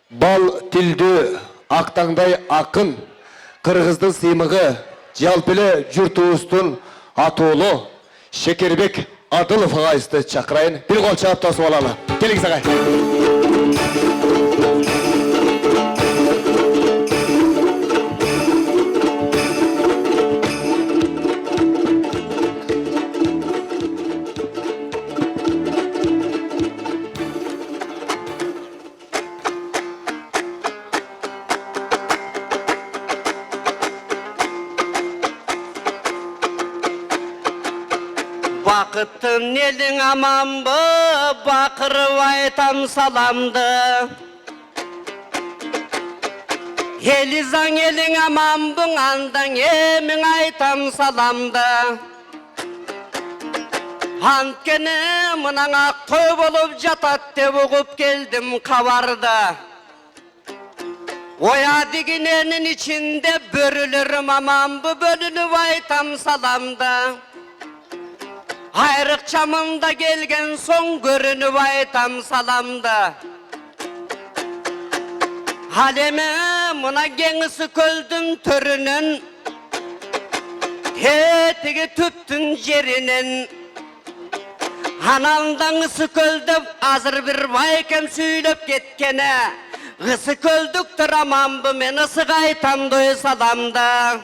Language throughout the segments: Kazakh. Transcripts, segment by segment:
Бал тілді ақтаңдай ақын, қырғыздың сыймығы, жалпілі жұртуыстың атуылы, Шекербек Адылов ағайысты шақырайын. Bir қол шағып тасып алалы. Келіңіз ағай. Бақыттың елің аман бы, бақырып айтам саламды. Елизаң елің аман бұң, андаң емің айтам саламды. Анткені мұнаң ақ той болып жатат деп ұғып келдім қабарды. Оя дегененің ішінде бөрілерім аман бұ, бөлініп айтам саламды. Айрық чамында келген соң көрініп айтам саламды. Алеме мұна кеңісі көлдің түрінен, тетігі түптің жерінен. Аналдан ысы көлдіп азыр бір байкем сөйлеп кеткені. Ысы көлдік тұр аманбы, мен ысық айтам дой саламды.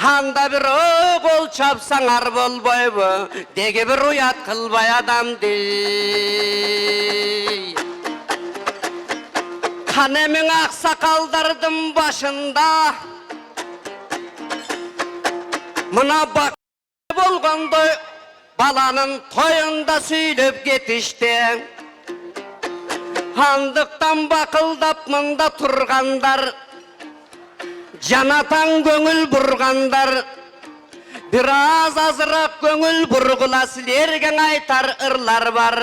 Анда бір қол чапсаңар болбойбы, деге бір ұят қылбай адам дей. Қанемің ақсақалдардың башында, мұна бақ болғандай баланың тойында сөйлеп кетішті. Андықтан бақылдап мұнда тұрғандар, жанатан көңіл бұрғандар, біраз азырақ көңіл бұрғыла сілерген айтар ұрлар бар.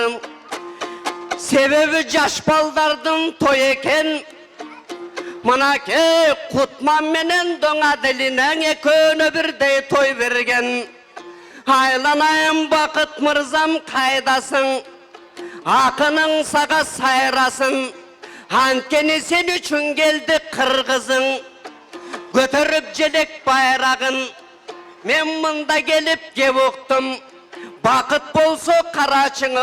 Себебі жашпалдардың той екен, мұна ке құтман менен доңа ділінен екөні бірдей той берген. Айланайым бақыт мырзам қайдасың, ақының саға сайрасын, анткені сен үшін келді қырғызың. Көтеріп желек байрағын, мен мұнда келіп кеп оқтым. Бақыт болса қарачың,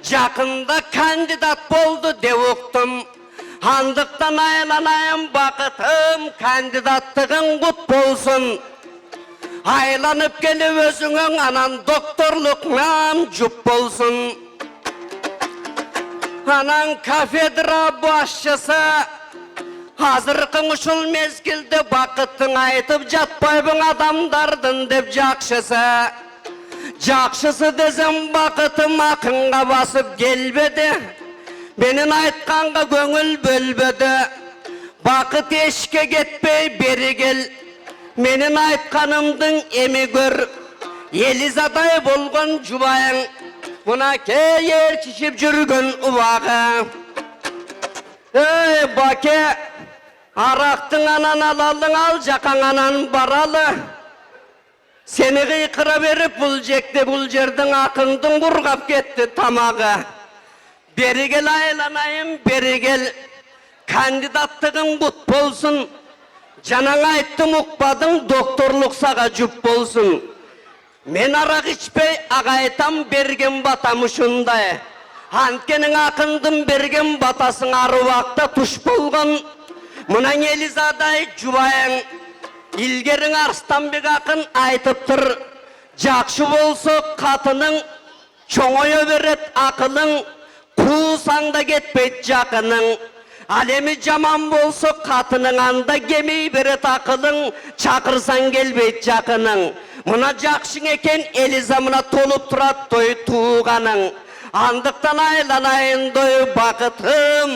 жақында кандидат болды деп оқтым. Андықтан айланайым бақытым, кандидаттығың құт болсын. Айланып келіп өзіңің анан докторлықнан жұп болсын. Анан кафедра басшысы, Азырқың ұшыл мезгілді бақыттың айтып жатпайбың адамдардың деп жақшысы. Жақшысы дезім бақытым ақынға басып келбеді, менің айтқанға көңіл бөлбеді. Бақыт ешке кетпей бері кел, менің айтқанымдың емі көр. Елизадай болған жұбайың, мұна кей еркішіп жүрген ұвағы. Ей баке, арақтың анан алалың, ал жақаң анан баралы. Сені қиқыра беріп бұл жекте бұл жердің ақындың бұрғап кетті тамағы. Бері кел айланайым, бері кел, кандидаттығың бұт болсын. Жанаң айттым ұқпадың, докторлық саға жұп болсын. Мен арақ ішпей ағайтам берген батам ұшындай. Анткенің ақындың берген батасың аруақта тұш болған. Мұнан Елизадай жұбайың, илгерің Арыстанбек ақын айтып тұр. Жақшы болса қатының, чоңойы берет ақылың, қуысаңда кетпейт жақының. Алемі жаман болса қатының, анда кемей берет ақылың, чақырсан келбейт жақының. Мұна жақшың екен Елиза, мұна толып тұрат той туғаның. Андықтан айланайын дой бақытым,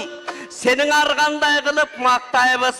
сенің арғандай қылып мақтайбыз.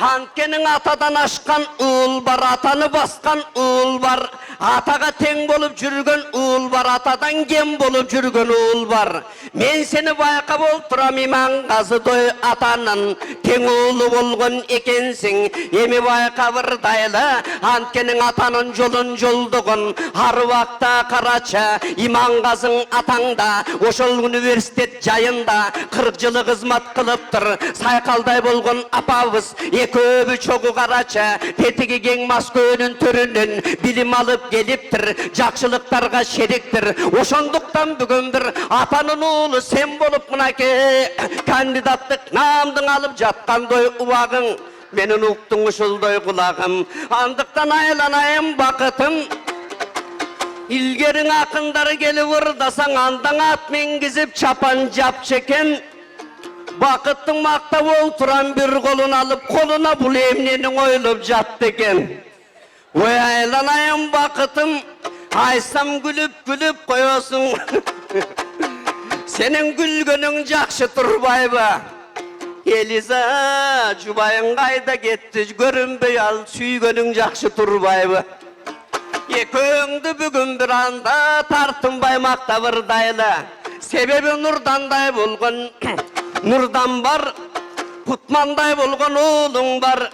Анткенің атадан ашқан ұл бар, атаны басқан ұл бар. Атаға тең болып жүрген ұл бар, атадан кем болып жүрген ұл бар. Мен сені байқап отырам, Иманғазыдай атаның тең ұлы болған екенсің. Еме байқабырдайлы, анткенің атаның жолын жолдығын. Аруақта қарача, Иманғазың атаңда, ошол университет жайында 40 жылы қызмат қылып тұр. Сайқалдай болған апабыз, екөбі чоғы қарача, тетігі кең Москөнің түрінен білім алып келіптір, жақшылықтарға шеректір. Ошондуктан бүгін бір атанын ұлы сен болып мұнаке кандидаттық намдың алып жатқандай уағың, менің ұқтың ұшылдай құлағым. Андықтан айланайым бақытым, илгерің ақындар келіп ұрдасаң, андаң ат менгізіп чапан жапчекен. Бақыттың мақтап отыран бір қолын алып, қолына бұл емненің ойлып жатты екен. Ой, айланайым бақытым, айсам күліп қойасың. Сенің күлгенің жақшы тұрбайбы. Елиза, жұбайың қайда кетті, көрінбей ал, сүйгенің жақшы тұрбайбы. Екөңді бүгін бір анда тартынбай мақтабырдайлы. Себебі нұрдандай болған нұрдан бар, Құтмандай болған ұлың бар,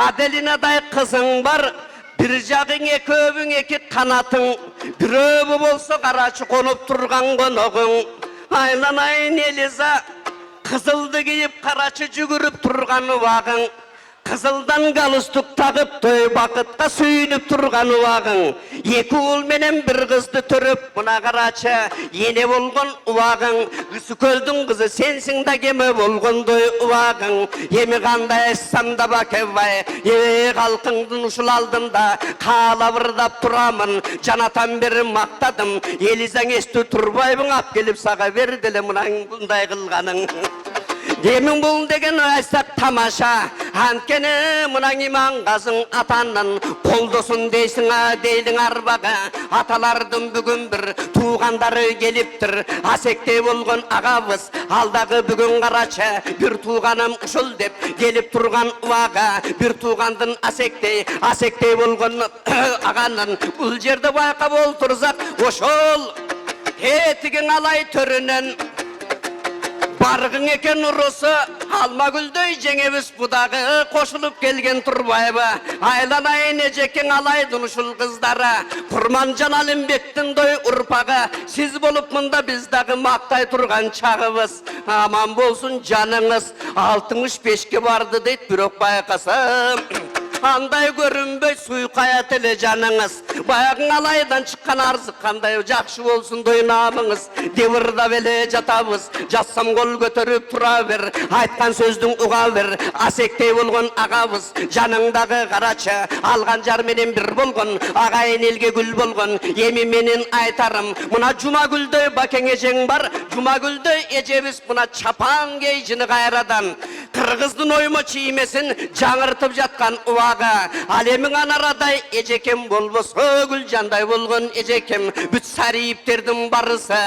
Аделинадай қызың бар. Bir жағың екөбің екі қанатың, бір өбі болса қарачы қонып тұрған қонығың. Айланайын Елиза, қызылды киіп қарачы жүгіріп тұрған уағың. Қызылдан галстук тағып той бақытқа сүйініп тұрған уағың. Екі ұл менен бір қызды түріп мұна қарачы ене болған уағың. Үсікөлдің қызы сенсің да кеме болған дой уағың. Емі қандай самда бакевай, қалқыңдың ұшыл алдымда қалабырдап тұрамын. Жанатан бері мақтадым, Елизаң есті тұрбайбың ап келіп саға берділі мұнаң бұндай қылғаның. Демің бұл деген айсақ тамаша, анткені мұнаң Иманғазың атанын қолдосын дейсің дейдің арбаға. Аталардың бүгін бір туғандары келіптір, асекте болған ағабыз, алдағы бүгін қарача, бір туғаным ұшыл деп келіп тұрған уаға. Bir туғандың асекте болған ағанын бұл жерді байқап олтырзақ, ошол тетігін алай түрінен барғың екен ұрысы, алма гүлдөй жеңебіз бұдағы қошылып келген тұрбайбы. Айланайын ежекең алайдың ұшыл қыздары, Құрманжан Алимбектің дой ұрпағы, сіз болып мұнда біздағы мақтай тұрған чағыбыз. Аман болсын жаныңыз, 65-ке барды дейт, бүрек байқасым. Андай көрінбей суйқая тілі жаныңыз. Баяғың алайдан шыққан арзы қандай жақшы болсын дойнамыңыз. Девірда беле жатабыз, жассам қол көтеріп тұра бер. Айтқан сөздің ұға бер, асектей болған ағабыз. Жаныңдағы қарачы, алған жар менен бір болған, ағайын елге гүл болған. Емі менен айтарым, мұна жұма гүлдөй бакең ежең бар, жұма гүлдөй ежебіз мұна чапан кей жыны қайрадан. Қырғыздың ойма чиімесін жаңыртып жатқан уаға. Алемің анарадай ежекем болбосо, Гүлжандай болған ежекем. Бүт сариптердің барысы,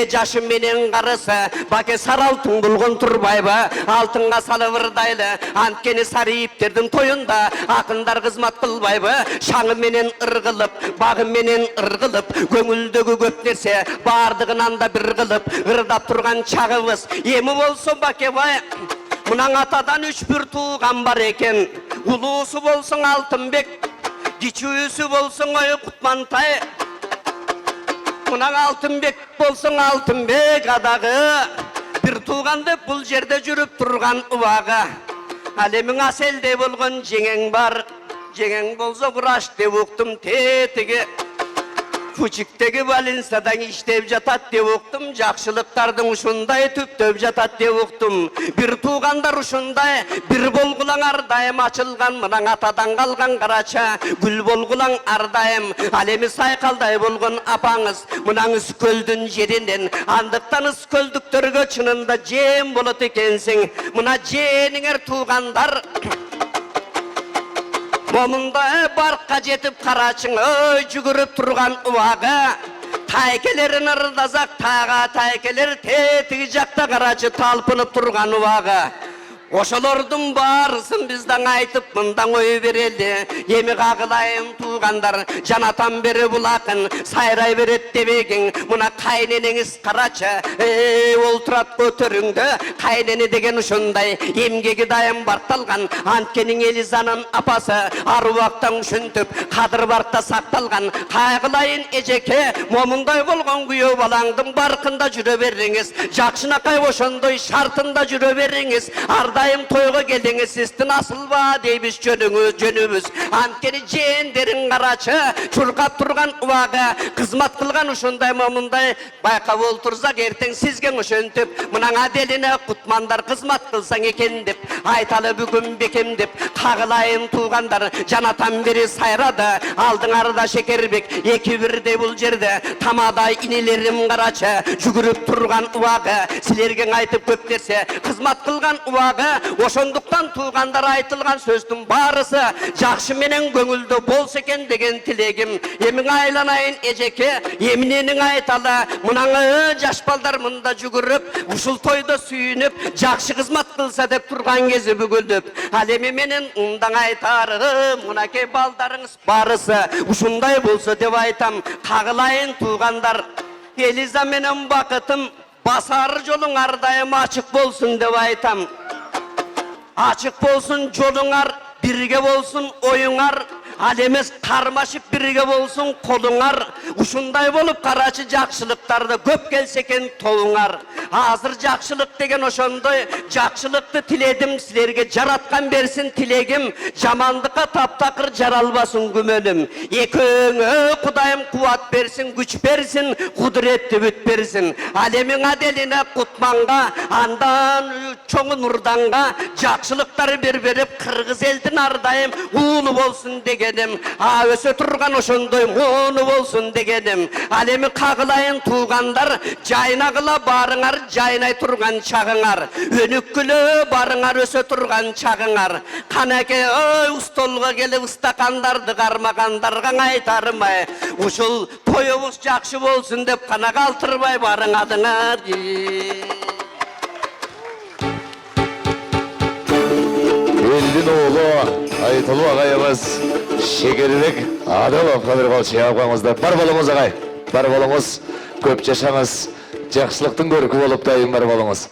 жашым менен қарысы. Баке саралтың болған тұрбайбы, алтынға салывырдайлы. Анткені сариптердің тойында ақындар қызмат қылбайбы. Шаңы менен ырғылып, бағы менен ырғылып, көңілдігі көп нәрсе бардығынан да бір қылып, ырдап тұрған чағыбыз. Емі болсын бакебай, мұнаң атадан 3 туған бар екен. Ұлысы болсын Алтынбек, кичүүсү болсын ой Құтмантай. Мұнаң Алтынбек болсын Алтынбек адағы, бір туғанды бұл жерде жүріп тұрған уаға. Әлемің аселде болған жеңең бар, жеңең болса құраш деп ұқтым тетіге. Күчіктегі Валенсиядан іштеп жатат деп ұқтым, жақшылықтардың ұшындай түптеп жатат деп ұқтым. Bir туғандар ұшындай, бір болғылаң ардайым açылған, мұнаң атадан қалған қарача, гүл болғылаң ардайым, әлемі сайқалдай болған апаңыз, мұнаң үскөлдің жерінен, андықтан үскөлдіктерге чынында жем болот екенсің. Мұна женіңер туғандар Момында барққа жетіп қарачың, өй жүгіріп тұрған уаға. Тайкелерін ырдазақ таға, тайкелер тетігі жақта қарачы талпынып тұрған уаға. Oşolordun barısın bizden aytıp mından oy bereli. Yemi kağılayım tuğanlar janatan beri bulakın. Sayray beret debegin muna kayneneniz karaça. Olturat götürüngdü kayneni degen uşunday. Emgegi dayım bartalgan Antkenin Elizanın apası. Aruvaktan üşüntüp kadır barta saktalgan. Kaygılayın eceke momunday bolgon güyo balangdın barkında jüre beriniz. Jakşınakay oşondoy şartında jüre beriniz. Ardayım toyga geldiңiz siztin asılba deybiz jönümüz. Antkeni jenderin karaçı çulkap turgan uvaga kızmat kılgan uşunday momunday bayqap olturzak erteң sizgen uşöntüp mınaң adeline kutmandar kızmat kılsaң eken dep aytalı бүгүн бекем деп кагылайын туғандар жанатан бери сайрады алдың арда шекербек эки бирдей бул жерде тамадай инелерим карачы жүгүрүп турган убагы силерге айтып көп нерсе кызмат кылган убагы ошондуктан туғандар айтылган сөздүн баарысы жакшы менен көңүлдө болсо экен деген тилегим эмиң айланайын эжеке эмнениң айталы мынаңы жаш балдар мында жүгүрүп ушул тойдо сүйүнүп жакшы кызмат кылса деп турган кези бүгүлүп ал эми менин ындаң айтарым мынакей балдарыңыз барысы ушундай болсо деп айтам кагылайын туғандар Элиза менен бакытым басар жолуң ардайым ачык болсун деп айтам ачык болсун жолуңар бирге болсун оюңар ал эмес кармашып бирге болсун колуңар ушундай болуп карачы жакшылыктарды көп келсе экен тобуңар азыр жакшылык деген ошондой жакшылыкты тиледим силерге жараткан берсин тилегим жамандыкка таптакыр жаралбасын күмөнүм экөөңө кудайым кубат берсин күч берсин кудуретти бүт берсин ал эмиң аделине кутманга андан чоң нурданга жакшылыктар берип кыргыз элдин ардайым уулу болсун деген өсө турган ошондой мууну болсун дегеним ал эми кагылайын туғандар жайнагыла барыңар жайнай турган чагыңар өнүккүлө барыңар өсө турган чагыңар канаке устолго келип ыстакандарды кармагандарга айтарымай ушул тоюбуз жакшы болсун деп кана калтырбай барыңадыңар Elin oğlu Aytalı ağayımız Şekerlik Adalov Kadir Balçı ağabeyimizde бар болыңыз ағай бар болыңыз көп жашаңыз жақсылықтың көркі болып дайын бар болыңыз